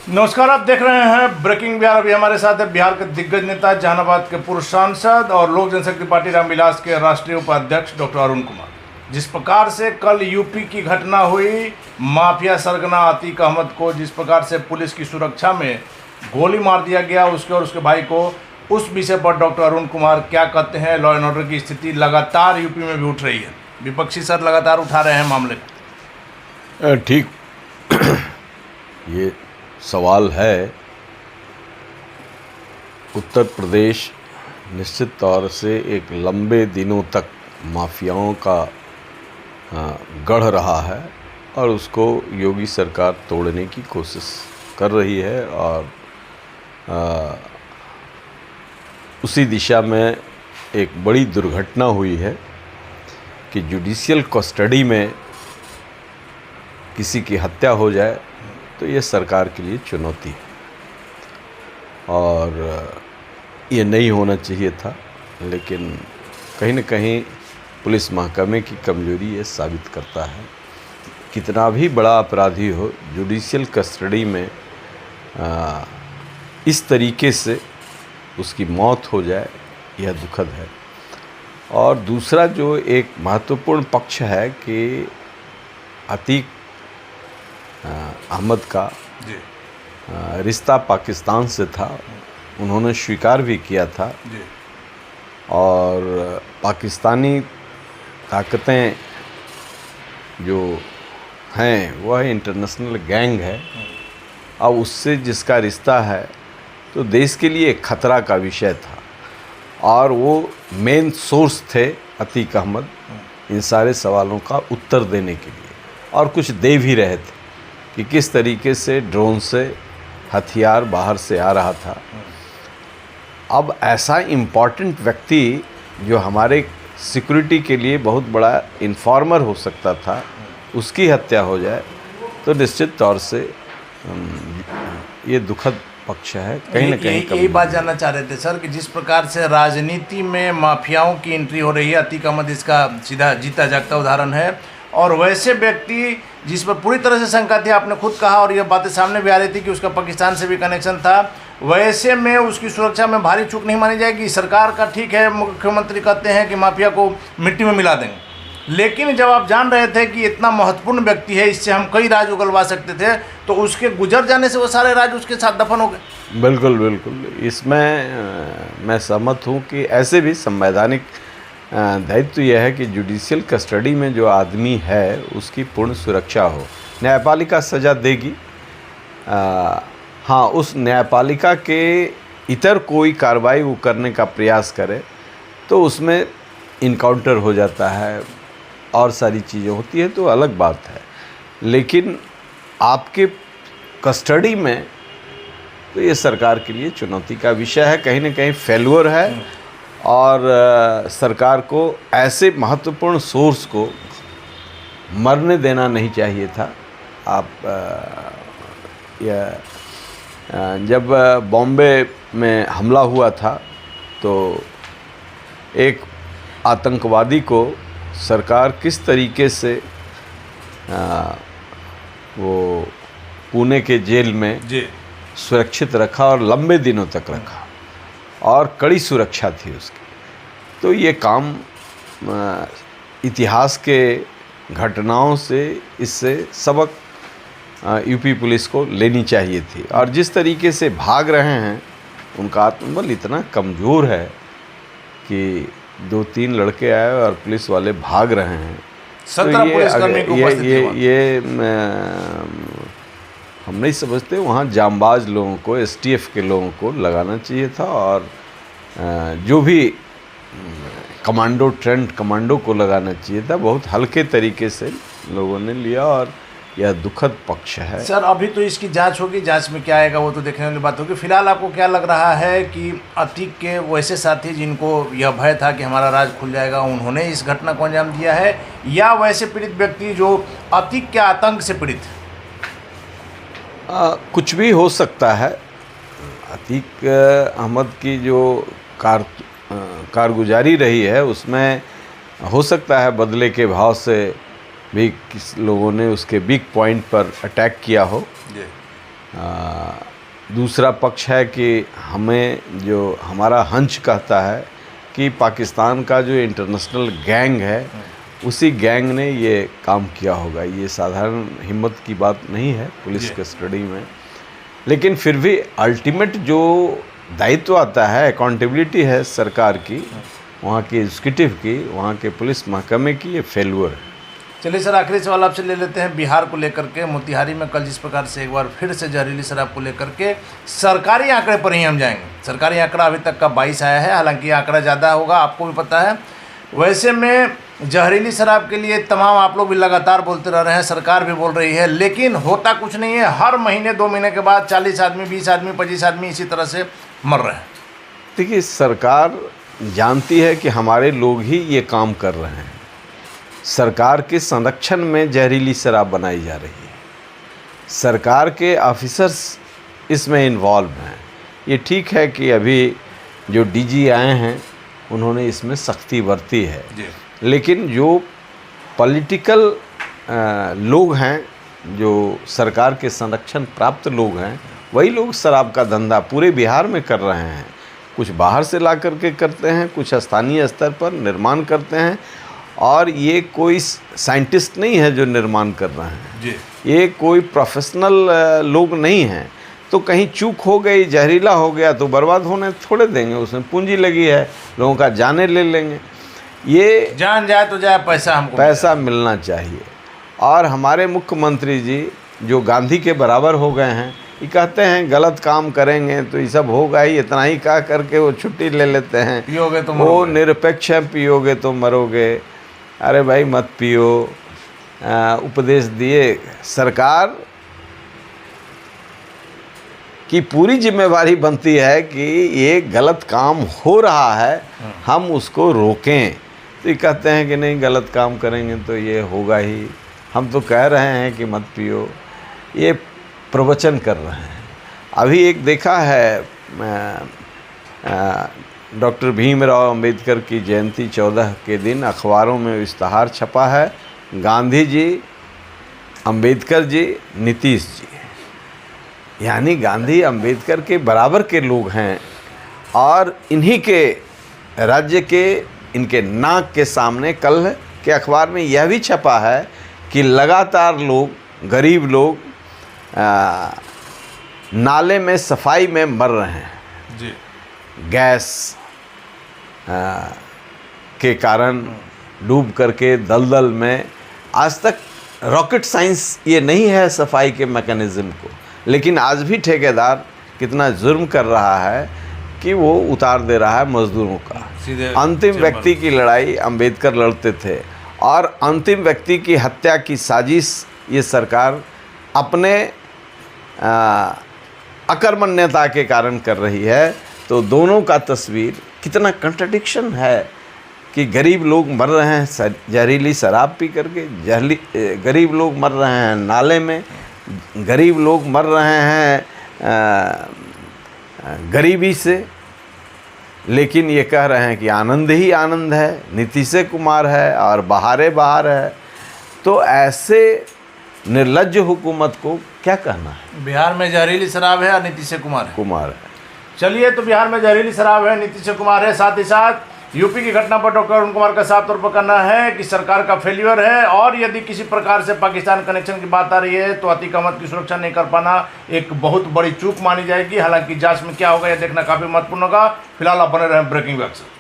नमस्कार, आप देख रहे हैं ब्रेकिंग बिहार। अभी हमारे साथ है बिहार के दिग्गज नेता, जहानाबाद के पूर्व सांसद और लोक जनशक्ति पार्टी रामविलास के राष्ट्रीय उपाध्यक्ष डॉक्टर अरुण कुमार। जिस प्रकार से कल यूपी की घटना हुई, माफिया सरगना अतीक अहमद को जिस प्रकार से पुलिस की सुरक्षा में गोली मार दिया गया उसके और उसके भाई को, उस विषय पर डॉक्टर अरुण कुमार क्या कहते हैं। लॉ एंड ऑर्डर की स्थिति लगातार यूपी में भी उठ रही है, विपक्षी सर लगातार उठा रहे हैं मामले को। ठीक ये सवाल है। उत्तर प्रदेश निश्चित तौर से एक लंबे दिनों तक माफियाओं का गढ़ रहा है और उसको योगी सरकार तोड़ने की कोशिश कर रही है और उसी दिशा में एक बड़ी दुर्घटना हुई है कि जुडिशियल कस्टडी में किसी की हत्या हो जाए तो ये सरकार के लिए चुनौती है और ये नहीं होना चाहिए था, लेकिन कहीं न कहीं पुलिस महकमे की कमजोरी ये साबित करता है। कितना भी बड़ा अपराधी हो, जुडिशियल कस्टडी में इस तरीके से उसकी मौत हो जाए, यह दुखद है। और दूसरा जो एक महत्वपूर्ण पक्ष है कि अतीक अहमद का रिश्ता पाकिस्तान से था, उन्होंने स्वीकार भी किया था और पाकिस्तानी ताकतें जो हैं वह इंटरनेशनल गैंग है। अब उससे जिसका रिश्ता है तो देश के लिए एक खतरा का विषय था और वो मेन सोर्स थे अतीक अहमद इन सारे सवालों का उत्तर देने के लिए, और कुछ दे भी रहे थे कि किस तरीके से ड्रोन से हथियार बाहर से आ रहा था। अब ऐसा इम्पॉर्टेंट व्यक्ति जो हमारे सिक्योरिटी के लिए बहुत बड़ा इन्फॉर्मर हो सकता था, उसकी हत्या हो जाए तो निश्चित तौर से ये दुखद पक्ष है। कहीं ना कहीं यही बात जानना चाह रहे थे सर कि जिस प्रकार से राजनीति में माफियाओं की एंट्री हो रही है, अतीक अहमद इसका सीधा जीता जागता उदाहरण है। और वैसे व्यक्ति जिस पर पूरी तरह से शंका थी, आपने खुद कहा और ये बातें सामने भी आ रही थी कि उसका पाकिस्तान से भी कनेक्शन था, वैसे में उसकी सुरक्षा में भारी चूक नहीं मानी जाएगी। सरकार का ठीक है, मुख्यमंत्री कहते हैं कि माफिया को मिट्टी में मिला देंगे, लेकिन जब आप जान रहे थे कि इतना महत्वपूर्ण व्यक्ति है, इससे हम कई राज उगलवा सकते थे, तो उसके गुजर जाने से वो सारे राज उसके साथ दफन हो गए। बिल्कुल बिल्कुल, इसमें मैं सहमत हूँ कि ऐसे भी संवैधानिक दायित्व यह है कि जुडिशियल कस्टडी में जो आदमी है उसकी पूर्ण सुरक्षा हो। न्यायपालिका सज़ा देगी, हाँ, उस न्यायपालिका के इतर कोई कार्रवाई वो करने का प्रयास करे तो उसमें इनकाउंटर हो जाता है और सारी चीज़ें होती है तो अलग बात है, लेकिन आपके कस्टडी में तो ये सरकार के लिए चुनौती का विषय है, कहीं ना कहीं फेल्योर है। और सरकार को ऐसे महत्वपूर्ण सोर्स को मरने देना नहीं चाहिए था। आप जब बॉम्बे में हमला हुआ था तो एक आतंकवादी को सरकार किस तरीके से वो पुणे के जेल में सुरक्षित रखा और लंबे दिनों तक रखा और कड़ी सुरक्षा थी उसकी। तो ये काम इतिहास के घटनाओं से, इससे सबक यूपी पुलिस को लेनी चाहिए थी। और जिस तरीके से भाग रहे हैं, उनका आत्मबल इतना कमज़ोर है कि 2-3 लड़के आए और पुलिस वाले भाग रहे हैं। तो ये हम नहीं समझते, वहाँ जांबाज लोगों को, एसटीएफ के लोगों को लगाना चाहिए था और जो भी कमांडो, ट्रेंड कमांडो को लगाना चाहिए था। बहुत हल्के तरीके से लोगों ने लिया और यह दुखद पक्ष है। सर, अभी तो इसकी जांच होगी, जांच में क्या आएगा वो तो देखने वाली बात होगी। फिलहाल आपको क्या लग रहा है कि अतीक के वैसे साथी जिनको यह भय था कि हमारा राज खुल जाएगा, उन्होंने इस घटना को अंजाम दिया है, या वैसे पीड़ित व्यक्ति जो अतीक के आतंक से पीड़ित है? कुछ भी हो सकता है। अतीक अहमद की जो कारगुजारी रही है उसमें हो सकता है बदले के भाव से भी किस लोगों ने उसके वीक पॉइंट पर अटैक किया हो। जी। दूसरा पक्ष है कि हमें जो हमारा हंच कहता है कि पाकिस्तान का जो इंटरनेशनल गैंग है उसी गैंग ने ये काम किया होगा। ये साधारण हिम्मत की बात नहीं है पुलिस कस्टडी में, लेकिन फिर भी अल्टीमेट जो दायित्व आता है, अकाउंटेबिलिटी है सरकार की, वहाँ की एग्जीक्यूटिव की, वहाँ के पुलिस महकमे की, ये फेल्यूर है। चलिए सर, आखिरी सवाल आपसे ले लेते हैं बिहार को लेकर के। मोतिहारी में कल जिस प्रकार से एक बार फिर से जहरीली शराब को लेकर के सरकारी आंकड़े पर ही हम जाएंगे। सरकारी आंकड़ा अभी तक का 22 आया है, हालांकि आंकड़ा ज़्यादा होगा, आपको भी पता है। वैसे में जहरीली शराब के लिए तमाम आप लोग भी लगातार बोलते रह रहे हैं, सरकार भी बोल रही है, लेकिन होता कुछ नहीं है। हर महीने 2 महीने के बाद 40 आदमी, 20 आदमी, 25 आदमी इसी तरह से मर रहे हैं। देखिए, सरकार जानती है कि हमारे लोग ही ये काम कर रहे हैं। सरकार के संरक्षण में जहरीली शराब बनाई जा रही है, सरकार के ऑफिसर्स इसमें इन्वॉल्व हैं। ये ठीक है कि अभी जो डीजी आए हैं उन्होंने इसमें सख्ती बरती है, लेकिन जो पॉलिटिकल लोग हैं, जो सरकार के संरक्षण प्राप्त लोग हैं, वही लोग शराब का धंधा पूरे बिहार में कर रहे हैं। कुछ बाहर से ला करके करते हैं, कुछ स्थानीय स्तर पर निर्माण करते हैं, और ये कोई साइंटिस्ट नहीं है जो निर्माण कर रहे हैं जी। ये कोई प्रोफेशनल लोग नहीं हैं। तो कहीं चूक हो गई, जहरीला हो गया तो बर्बाद होने थोड़े देंगे, उसमें पूंजी लगी है, लोगों का जाने ले लेंगे। ये जान जाए तो जाए, पैसा मिलना चाहिए। और हमारे मुख्यमंत्री जी जो गांधी के बराबर हो गए हैं, ये कहते हैं गलत काम करेंगे तो ये सब होगा ही, इतना ही कह करके वो छुट्टी ले लेते हैं। पियोगे तो वो निरपेक्ष है, पियोगे तो मरोगे। अरे भाई मत पियो, उपदेश दिए। सरकार की पूरी जिम्मेवारी बनती है कि ये गलत काम हो रहा है, हम उसको रोकें। तो ये कहते हैं कि नहीं, गलत काम करेंगे तो ये होगा ही, हम तो कह रहे हैं कि मत पियो। ये प्रवचन कर रहे हैं। अभी एक देखा है, डॉक्टर भीमराव अंबेडकर की जयंती 14 के दिन अखबारों में इश्तहार छपा है, गांधी जी, अंबेडकर जी, नीतीश जी। यानी गांधी अंबेडकर के बराबर के लोग हैं, और इन्हीं के राज्य के, इनके नाक के सामने कल के अखबार में यह भी छपा है कि लगातार लोग, गरीब लोग नाले में सफाई में मर रहे हैं जी। गैस के कारण डूब करके दलदल में। आज तक रॉकेट साइंस ये नहीं है सफाई के मैकेनिज़्म को, लेकिन आज भी ठेकेदार कितना जुर्म कर रहा है कि वो उतार दे रहा है मजदूरों का। अंतिम व्यक्ति की लड़ाई अंबेडकर लड़ते थे, और अंतिम व्यक्ति की हत्या की साजिश ये सरकार अपने अकर्मण्यता के कारण कर रही है। तो दोनों का तस्वीर कितना कंट्रडिक्शन है कि गरीब लोग मर रहे हैं जहरीली शराब पी करके, गरीब लोग मर रहे हैं नाले में, गरीब लोग मर रहे हैं गरीबी से, लेकिन ये कह रहे हैं कि आनंद ही आनंद है, नीतीश कुमार है और बहारे बहार है। तो ऐसे निर्लज्ज हुकूमत को क्या कहना है? बिहार में जहरीली शराब है और नीतीश कुमार है। चलिए, तो बिहार में जहरीली शराब है, नीतीश कुमार है, साथ ही साथ यूपी की घटना पर डॉक्टर अरुण कुमार का साफ तौर पर कहना है कि सरकार का फेल्यूर है, और यदि किसी प्रकार से पाकिस्तान कनेक्शन की बात आ रही है तो अतीक अहमद की सुरक्षा नहीं कर पाना एक बहुत बड़ी चूक मानी जाएगी। हालांकि जांच में क्या होगा यह देखना काफ़ी महत्वपूर्ण होगा। फिलहाल आप बने रहें ब्रेकिंग न्यूज़ से।